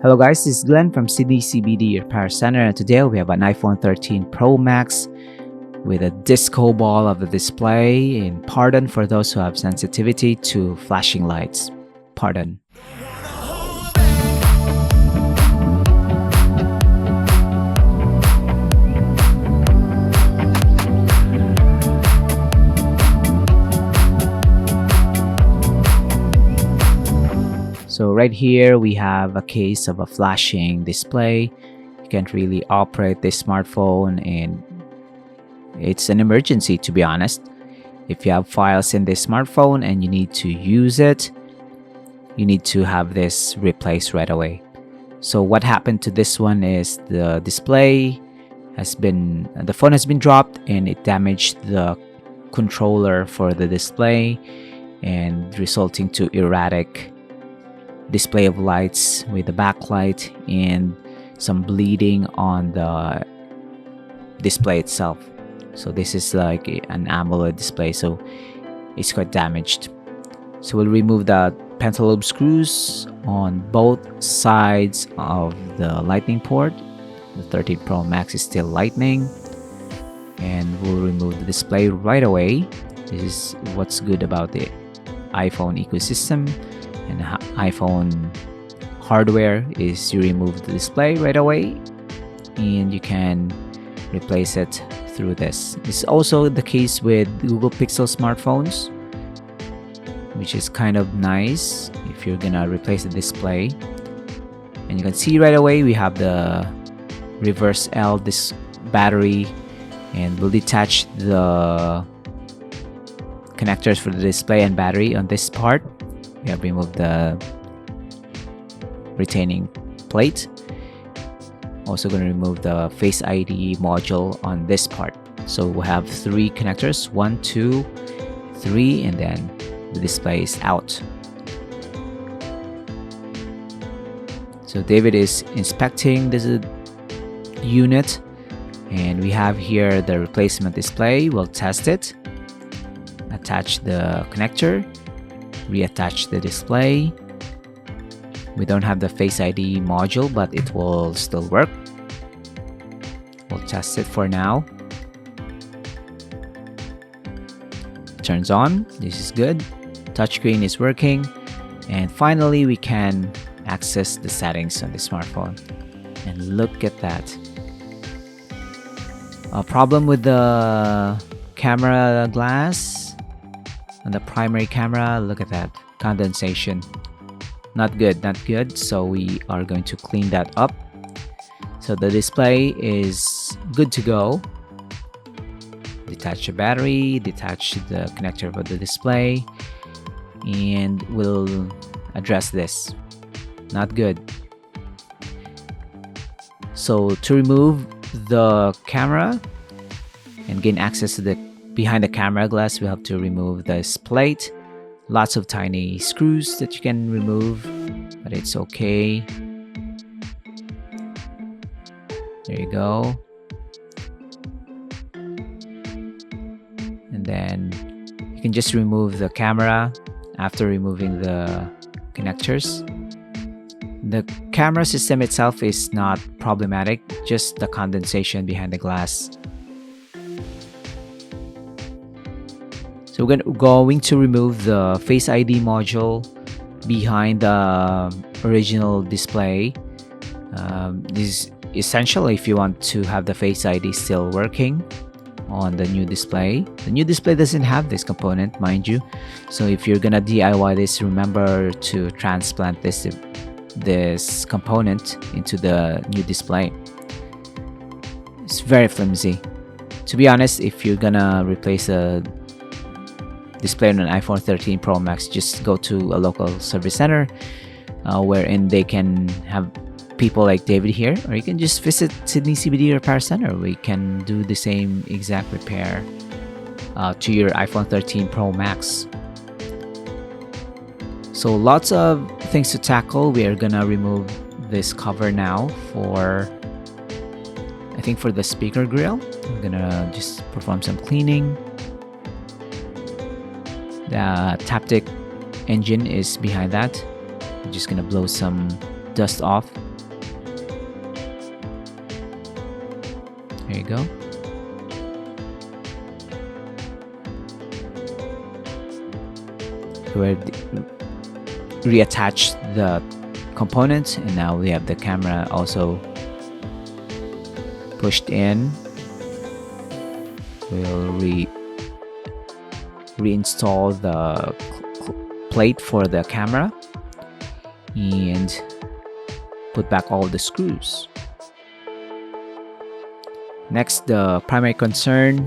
Hello guys, this is Glenn from Sydney CBD Repair Centre, and today we have an iPhone 13 Pro Max with a disco ball of the display, and pardon for those who have sensitivity to flashing lights. Pardon. So right here we have a case of a flashing display. You can't really operate this smartphone, and it's an emergency, to be honest. If you have files in this smartphone and you need to use it, you need to have this replaced right away. So what happened to this one is the phone has been dropped, and it damaged the controller for the display, and resulting to erratic display of lights with the backlight and some bleeding on the display itself. So this is like an AMOLED display, so it's quite damaged. So we'll remove the pentalobe screws on both sides of the lightning port. The 13 Pro Max is still lightning, and we'll remove the display right away. This is what's good about the iPhone ecosystem and iPhone hardware, is you remove the display right away and you can replace it through this. It's also the case with Google Pixel smartphones, which is kind of nice if you're gonna replace the display. And you can see right away we have the reverse L this battery, and we'll detach the connectors for the display and battery on this part. We have removed the retaining plate. Also going to remove the Face ID module on this part. So we'll have 3 connectors, 1, 2, 3, and then the display is out. So David is inspecting this unit, and we have here the replacement display. We'll test it. Attach the connector, reattach the display. We don't have the Face ID module, but it will still work. We'll test it for now. Turns on. This is good. Touchscreen is working. And finally, we can access the settings on the smartphone. And look at that. A problem with the camera glass on the primary camera. Look at that. Condensation. Not good, not good. So we are going to clean that up. So the display is good to go. Detach the battery, detach the connector for the display, and we'll address this. Not good. So to remove the camera and gain access to the behind the camera glass, we have to remove this plate. Lots of tiny screws that you can remove, but it's okay. There you go. And then you can just remove the camera after removing the connectors. The camera system itself is not problematic, just the condensation behind the glass. So we're going to remove the Face ID module behind the original display. This is essential if you want to have the Face ID still working on the new display. The new display doesn't have this component, mind you. So if you're gonna DIY this, remember to transplant this component into the new display. It's very flimsy. To be honest, if you're gonna replace a display on an iPhone 13 Pro Max, just go to a local service center wherein they can have people like David here, or you can just visit Sydney CBD Repair Centre. We can do the same exact repair to your iPhone 13 Pro Max. So lots of things to tackle. We are gonna remove this cover now for, I think, for the speaker grill. I'm gonna just perform some cleaning. The Taptic engine is behind that. I'm just gonna blow some dust off. There you go. We reattached the components, and now we have the camera also pushed in. We'll reinstall the plate for the camera and put back all the screws. Next, the primary concern,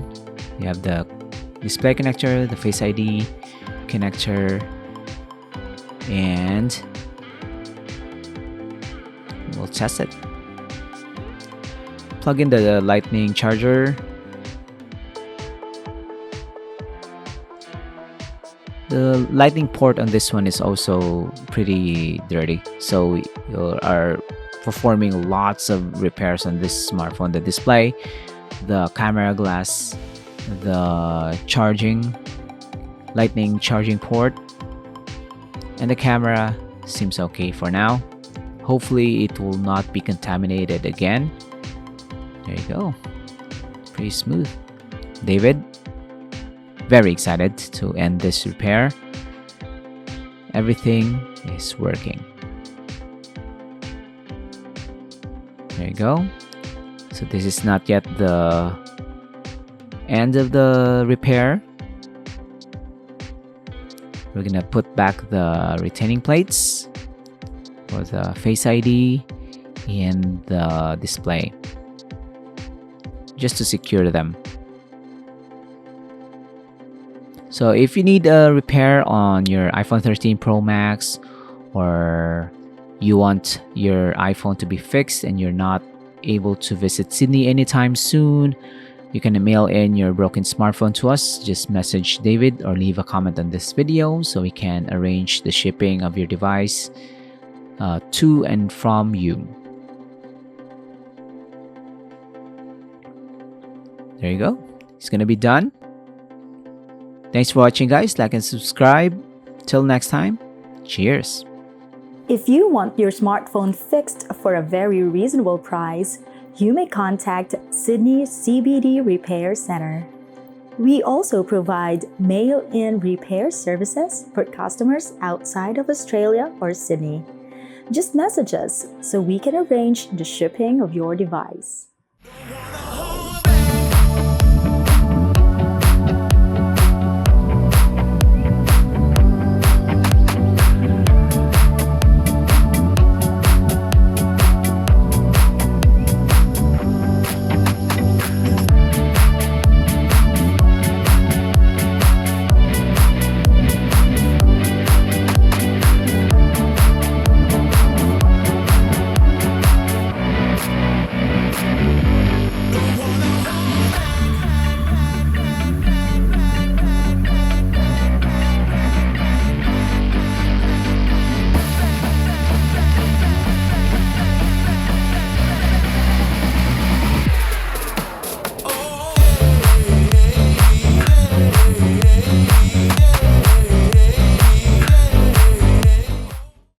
you have the display connector, the Face ID connector, and we'll test it. Plug in the lightning charger. The lightning port on this one is also pretty dirty, so we are performing lots of repairs on this smartphone. The display, the camera glass, the lightning charging port, and the camera seems okay for now. Hopefully it will not be contaminated again. There you go. Pretty smooth. David, very excited to end this repair. Everything is working. There you go. So this is not yet the end of the repair. We're gonna put back the retaining plates for the Face ID and the display, just to secure them. So if you need a repair on your iPhone 13 Pro Max, or you want your iPhone to be fixed and you're not able to visit Sydney anytime soon, you can mail in your broken smartphone to us. Just message David or leave a comment on this video so we can arrange the shipping of your device to and from you. There you go. It's gonna be done. Thanks for watching, guys. Like and subscribe. Till next time, cheers. If you want your smartphone fixed for a very reasonable price, you may contact Sydney CBD Repair Centre. We also provide mail-in repair services for customers outside of Australia or Sydney. Just message us so we can arrange the shipping of your device.